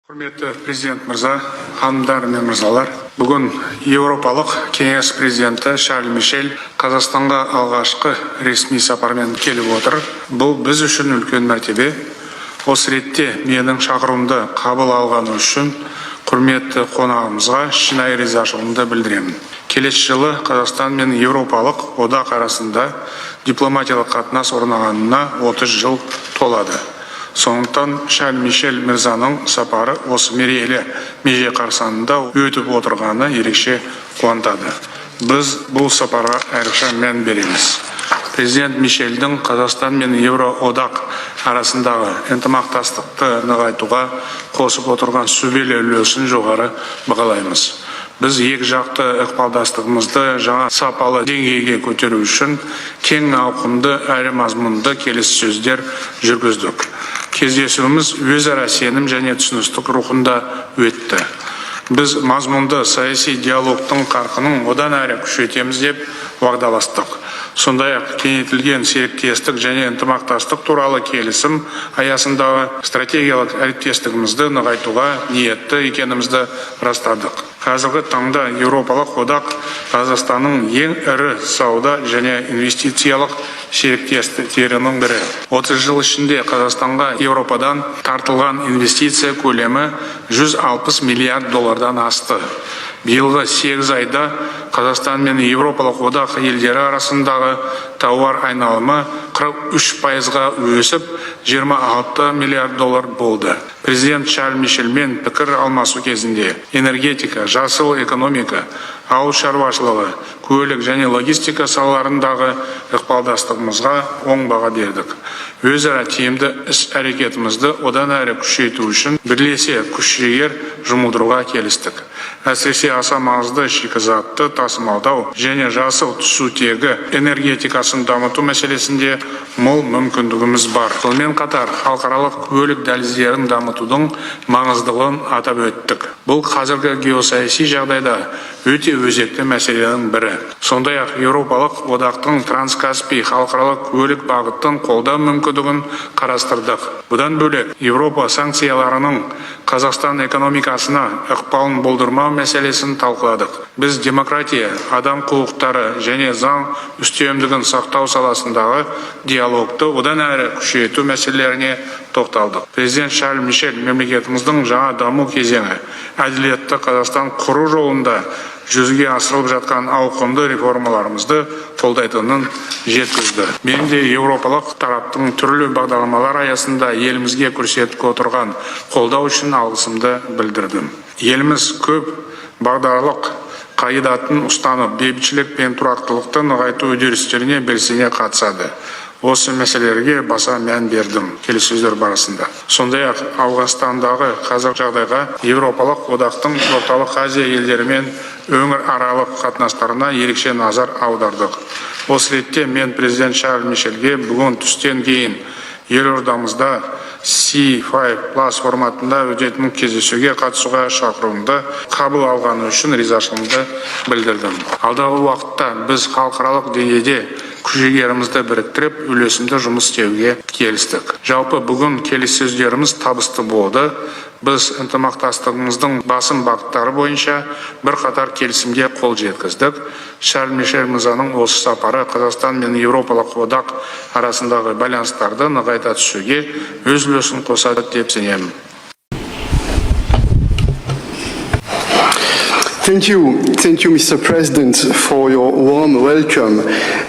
Құрметті президент мырза, ханымдар мен мырзалар, бүгін Еуропалық Кеңес президенті Чарльз Мишель Қазақстанға алғашқы ресми сапармен келіп отыр. Бұл біз үшін үлкен мәртебе. Осы ретте менің шақыруымды қабыл алғаны үшін құрметті қонағымызға шынайы ризашылығымды білдіремін. Келесі жылы Қазақстан мен Еуропалық одақ арасында дипломатиялық қатынас орнағанына 30 жыл толады. Сондықтан Чарльз Мишель мырзаның сапары осы мерейлі меже қарсаңында өтіп отырғаны ерекше қуантады. Біз бұл сапарға айрықша мән береміз. Президент Мишельдің Қазақстан мен Еуроодақ арасындағы ынтымақтастықты нығайтуға қосып отырған сүбелі үлесін жоғары бағалаймыз. Біз екі жақты ықпалдастығымызды жаңа сапалы деңгейге көтеру үшін кең ауқымды әрі мазмұнды келіссөздер жүргіздік. Кездесуіміз өзара сенім және түсіністік рухында өтті. Біз мазмұнды саяси диалогтың қарқынын одан әрі күшейтеміз деп уағдаластық. Сондай-ақ кеңейтілген серіктестік және ынтымақтастық туралы келісім аясындағы стратегиялық әріптестігімізді нығайтуға ниетті екенімізді растадық. Қазіргі таңда Еуропалық одақ Қазақстанның ең ірі сауда және инвестициялық серіктестерінің бірі. 30 жыл ішінде Қазақстанға Еуропадан тартылған инвестиция көлемі 160 миллиард доллардан асты. Биылғы 8 айда Қазақстан мен Еуропалық одақ елдері арасындағы тауар айналымы 43%-ға өсіп 26 миллиард доллар болды. Президент Чарльз Мишельмен пікір алмасу кезінде энергетика, жасыл экономика, ауыл шаруашылығы, көлік және логистика салаларындағы ықпалдастығымызға оң баға бердік. Өзара тиімді іс-әрекетімізді одан әрі күшейту үшін бірлесе күш-жігер жұмылдыруға келістік. Әсіресе аса маңызды шикізатты тасымалдау және жасыл түсутегі энергетикасын дамыту мәселесінде мол мүмкіндігіміз бар. Сонымен қатар халықаралық көлік дәліздерін дамытудың маңыздылығын атап өттік. Бұл қазіргі геосаяси жағдайда өте өзекті мәселенің бірі. Сондай-ақ Еуропалық одақтың Транскаспий халықаралық көлік бағытын қолдау мүмкіндігін қарастырдық. Бұдан бөлек Еуропа санкцияларының Қазақстан экономикасына ықпалын болдырмау мәселесін талқыладық. Біз демократия, адам құқықтары және заң үстемдігін сақтау саласындағы диалогты одан әрі күшейту мәселелеріне тоқталдық. Президент Чарльз Мишель мемлекетіміздің жаңа даму кезеңі, әділетті Қазақстан құру жолында жүзеге асырылып жатқан ауқымды реформаларымызды қолдайтынын жеткізді. Мен де Еуропалық тараптың түрлі бағдарламалар аясында елімізге көрсетіп отырған қолдау үшін алғысымды білдірдім. Еліміз көп бағдарлық қағидатын ұстанып, бейбітшілік пен тұрақтылықты нығайту үдерістеріне белсене қатысады. Осы мәселелерге баса мән бердім келіссөздер барысында. Сондай-ақ Ауғанстандағы қазақ жағдайға Еуропалық одақтың орталық Азия елдерімен өңір аралық қатынастарына ерекше назар аудардық. Осы ретте мен президент Чарльз Мишельге бүгін түстен кейін елордамызда C5+ форматында өтетін кездесуге қатысуға шақыруымды қабыл алғаны үшін ризашылығымды білдірдім. Алдағы уақытта біз халықаралық деңгейде күш-жігерімізді біріктіріп, үйлесімді жұмыс істеуге келістік. Жалпы бүгін келіссөздеріміз табысты болды. Біз ынтымақтастығымыздың басым бағыттары бойынша бірқатар келісімге қол жеткіздік. Чарльз Мишель мырзаның осы сапары Қазақстан мен Еуропалық одақ арасындағы байланыстарды нығайта түсуге өз үлесін қосады деп сенемін. Thank you, Mr. President, for your warm welcome.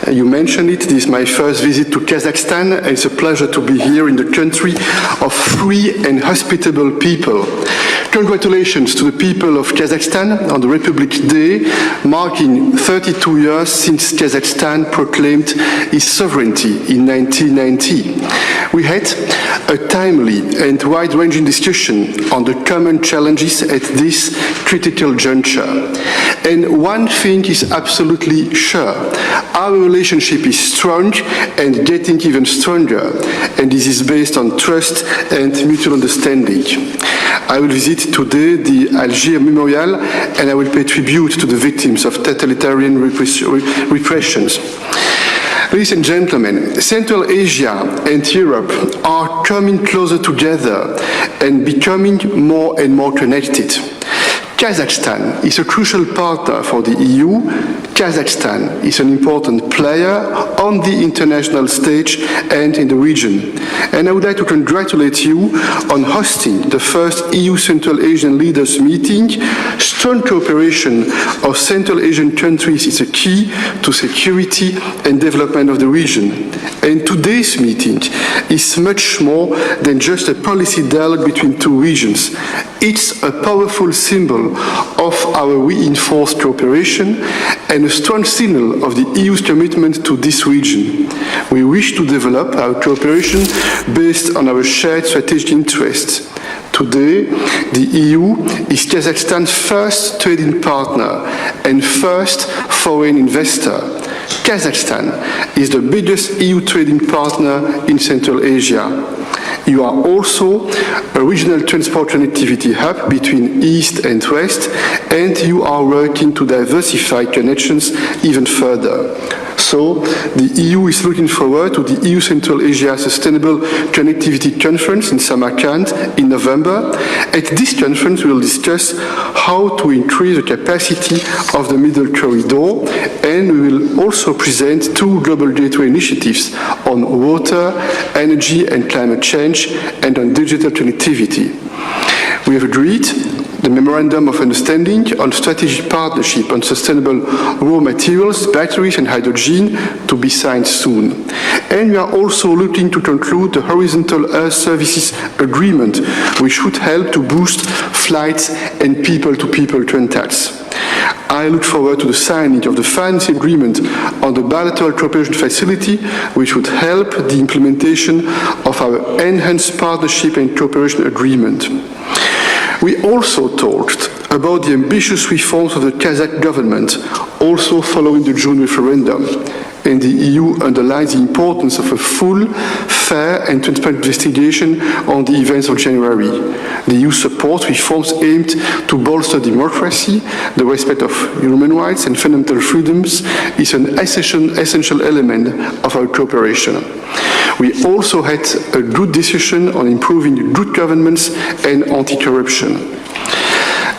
You mentioned it, this is my first visit to Kazakhstan, and it's a pleasure to be here in the country of free and hospitable people. Congratulations to the people of Kazakhstan on the Republic Day, marking 32 years since Kazakhstan proclaimed its sovereignty in 1990. We had a timely and wide-ranging discussion on the common challenges at this critical juncture. And one thing is absolutely sure, our relationship is strong and getting even stronger, and this is based on trust and mutual understanding. I will visit today the Algiers Memorial and I will pay tribute to the victims of totalitarian repressions. Ladies and gentlemen, Central Asia and Europe are coming closer together and becoming more and more connected. Kazakhstan is a crucial partner for the EU. Kazakhstan is an important player on the international stage and in the region. And I would like to congratulate you on hosting the first EU Central Asian leaders meeting. Strong cooperation of Central Asian countries is a key to security and development of the region. And today's meeting is much more than just a policy dialogue between two regions. It's a powerful symbol of our reinforced cooperation and a strong signal of the EU's commitment to this region. We wish to develop our cooperation based on our shared strategic interests. Today, the EU is Kazakhstan's first trading partner and first foreign investor. Kazakhstan is the biggest EU trading partner in Central Asia. You are also a regional transport connectivity hub between East and West, and you are working to diversify connections even further. So, the EU is looking forward to the EU Central Asia Sustainable Connectivity Conference in Samarkand in November. At this conference, we will discuss how to increase the capacity of the Middle Corridor, and we will also present two global gateway initiatives on water, energy and climate change, and on digital connectivity. We have agreed the Memorandum of Understanding on Strategic Partnership on Sustainable Raw Materials, Batteries and Hydrogen to be signed soon. And we are also looking to conclude the Horizontal Air Services Agreement, which should help to boost flights and people-to-people contacts. I look forward to the signing of the financing agreement on the bilateral cooperation facility, which would help the implementation of our enhanced partnership and cooperation agreement. We also talked about the ambitious reforms of the Kazakh government, also following the June referendum. And the EU underlines the importance of a full, fair and transparent investigation on the events of January. The EU supports reforms aimed to bolster democracy. The respect of human rights and fundamental freedoms is an essential element of our cooperation. We also had a good discussion on improving good governance and anti-corruption.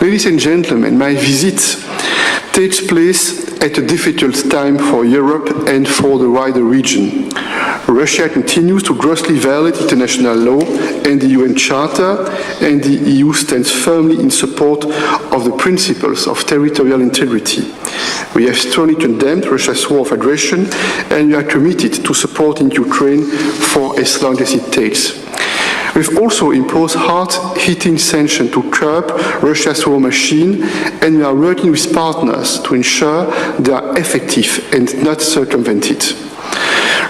Ladies and gentlemen, my visit takes place at a difficult time for Europe and for the wider region. Russia continues to grossly violate international law and the UN Charter, and the EU stands firmly in support of the principles of territorial integrity. We have strongly condemned Russia's war of aggression, and we are committed to supporting Ukraine for as long as it takes. We've also imposed hard-hitting sanctions to curb Russia's war machine, and we are working with partners to ensure they are effective and not circumvented.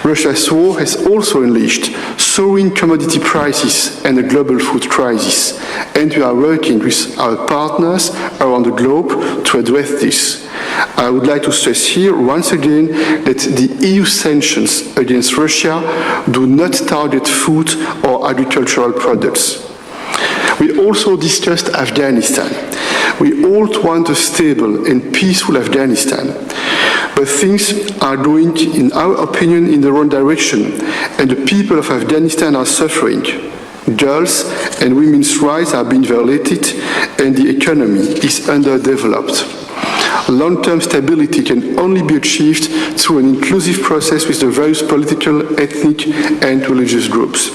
Russia's war has also unleashed soaring commodity prices and a global food crisis, and we are working with our partners around the globe to address this. I would like to stress here once again that the EU sanctions against Russia do not target food or agricultural products. We also discussed Afghanistan. We all want a stable and peaceful Afghanistan. But things are going, in our opinion, in the wrong direction, and the people of Afghanistan are suffering. Girls and women's rights are being violated, and the economy is underdeveloped. Long-term stability can only be achieved through an inclusive process with the various political, ethnic, and religious groups.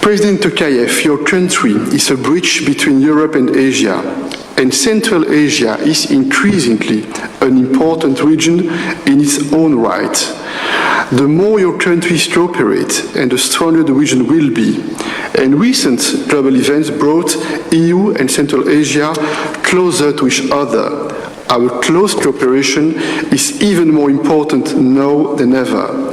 President Tokayev, your country is a bridge between Europe and Asia, and Central Asia is increasingly an important region in its own right. The more your countries cooperate, and the stronger the region will be. And recent global events brought EU and Central Asia closer to each other. Our close cooperation is even more important now than ever.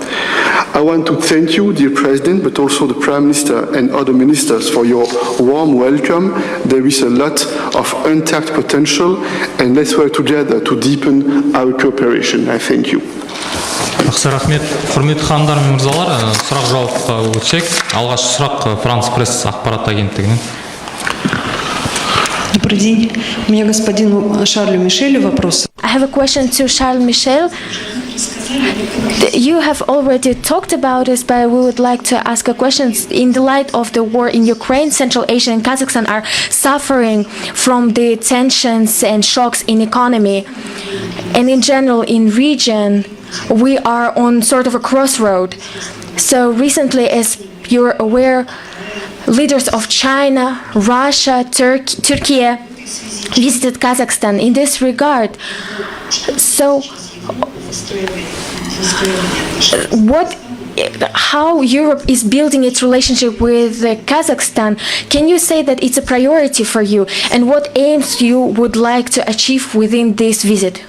I want to thank you, dear President, but also the Prime Minister and other ministers for your warm welcome. There is a lot of untapped potential, and let's work together to deepen our cooperation. I thank you. Жақсы, рахмет. Құрметті ханымдар мен мырзалар, сұрақ-жауапқа өтсек. Алғашқы сұрақ Франс пресс ақпарат агенттігінен. Добрый день. У меня господину Шарлю Мишелю вопрос. I have a question to Charles Michel. You have already talked about this, but we would like to ask a question. In the light of the war in Ukraine, Central Asia and Kazakhstan are suffering from the tensions and shocks in economy. And in general, in region, we are on sort of a crossroad. So recently, as you're aware, leaders of China, Russia, Turkey visited Kazakhstan in this regard. So, how Europe is building its relationship with Kazakhstan? Can you say that it's a priority for you, and what aims you would like to achieve within this visit?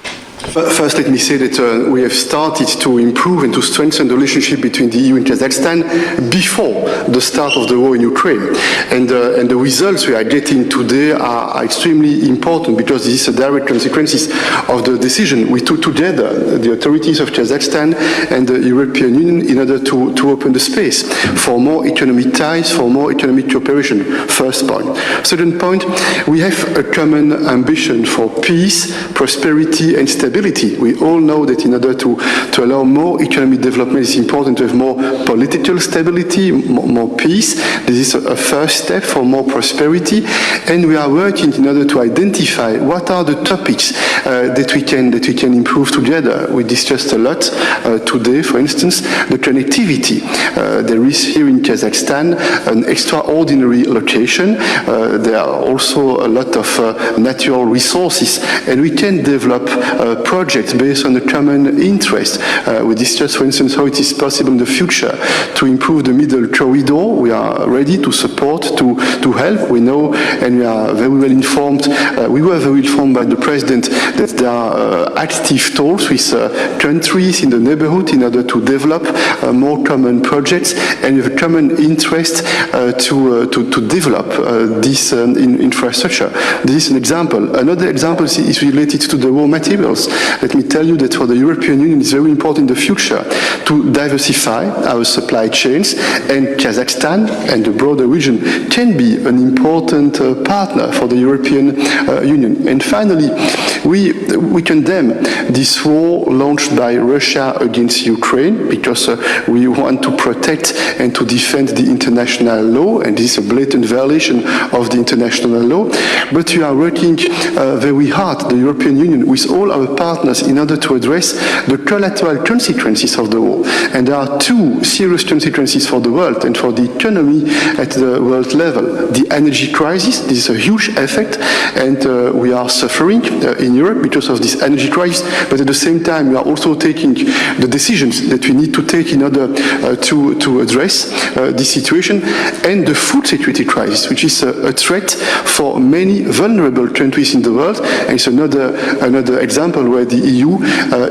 First, let me say that we have started to improve and to strengthen the relationship between the EU and Kazakhstan before the start of the war in Ukraine. And the results we are getting today are extremely important because this is a direct consequences of the decision we took together, the authorities of Kazakhstan and the European Union, in order to open the space for more economic ties, for more economic cooperation. First point. Second point, we have a common ambition for peace, prosperity and stability. We all know that in order to allow more economic development, it's important to have more political stability, more peace. This is a first step for more prosperity, and we are working in order to identify what are the topics that we can improve together. We discussed a lot today, for instance, the connectivity. There is here in Kazakhstan an extraordinary location. There are also a lot of natural resources, and we can develop projects based on a common interest. We discussed, for instance, how it is possible in the future to improve the middle corridor. We are ready to support, to help. We know, and we are very well informed. We were very informed by the President that there are active talks with countries in the neighborhood in order to develop more common projects and with a common interest to develop this infrastructure. This is an example. Another example is related to the raw materials. Let me tell you that for the European Union it's very important in the future to diversify our supply chains, and Kazakhstan and the broader region can be an important partner for the European Union. And finally, we condemn this war launched by Russia against Ukraine because we want to protect and to defend the international law, and this is a blatant violation of the international law. But we are working very hard, the European Union, with all our partners in order to address the collateral consequences of the war. And there are two serious consequences for the world and for the economy at the world level. The energy crisis, this is a huge effect, and we are suffering in Europe because of this energy crisis, but at the same time we are also taking the decisions that we need to take in order to address this situation. And the food security crisis, which is a threat for many vulnerable countries in the world, and it's another example where the EU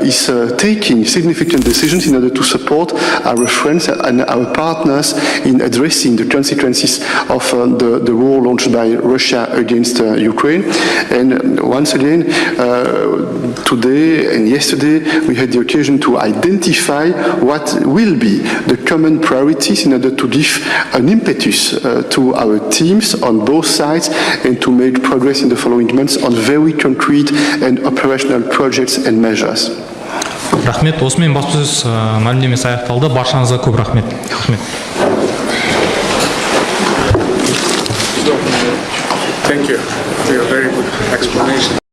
is taking significant decisions in order to support our friends and our partners in addressing the consequences of the war launched by Russia against Ukraine. And once again, today and yesterday we had the occasion to identify what will be the common priorities in order to give an impetus to our teams on both sides and to make progress in the following months on very concrete and operational projects and measures. Рахмет. Осымен баспасөз мәлімдемесі аяқталды. Баршаңызға көп рахмет. Thank you for your very good explanation.